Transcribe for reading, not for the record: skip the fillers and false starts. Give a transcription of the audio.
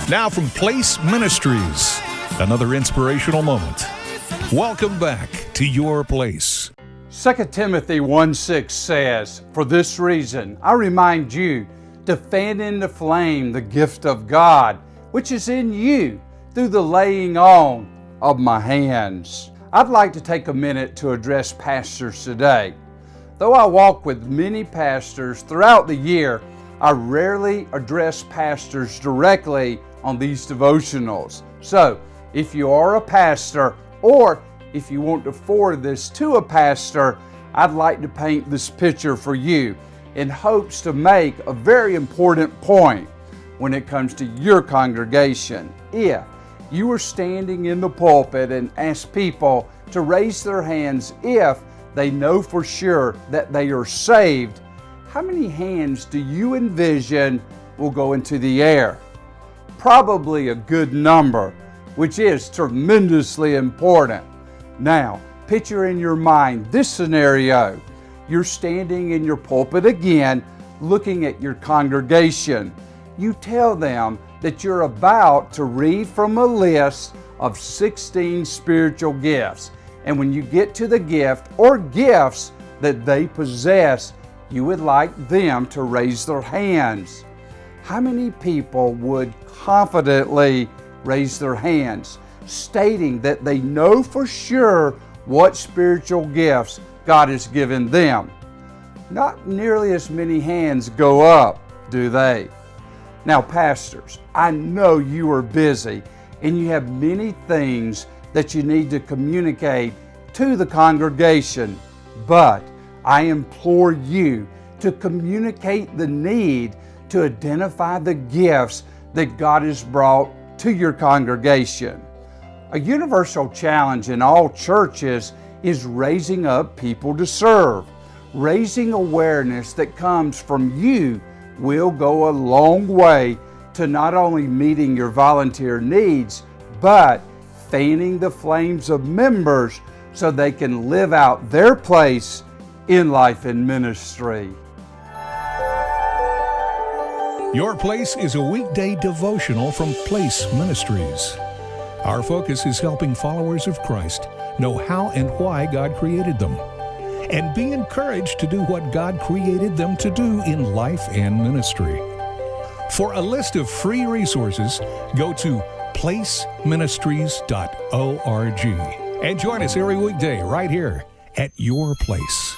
Now from Place Ministries, another inspirational moment. Welcome back to Your Place. 2 Timothy 1:6 says, "For this reason I remind you to fan into flame the gift of God, which is in you through the laying on of my hands." I'd like to take a minute to address pastors today. Though I walk with many pastors throughout the year, I rarely address pastors directly on these devotionals. So, if you are a pastor, or if you want to forward this to a pastor, I'd like to paint this picture for you in hopes to make a very important point when it comes to your congregation. If you are standing in the pulpit and ask people to raise their hands if they know for sure that they are saved, how many hands do you envision will go into the air? Probably a good number, which is tremendously important. Now, picture in your mind this scenario. You're standing in your pulpit again, looking at your congregation. You tell them that you're about to read from a list of 16 spiritual gifts. And when you get to the gift or gifts that they possess, you would like them to raise their hands. How many people would confidently raise their hands, stating that they know for sure what spiritual gifts God has given them? Not nearly as many hands go up, do they? Now, pastors, I know you are busy and you have many things that you need to communicate to the congregation, but I implore you to communicate the need to identify the gifts that God has brought to your congregation. A universal challenge in all churches is raising up people to serve. Raising awareness that comes from you will go a long way to not only meeting your volunteer needs, but fanning the flames of members so they can live out their place in life and ministry. Your Place is a weekday devotional from Place Ministries. Our focus is helping followers of Christ know how and why God created them, and be encouraged to do what God created them to do in life and ministry. For a list of free resources, go to placeministries.org and join us every weekday right here at Your Place.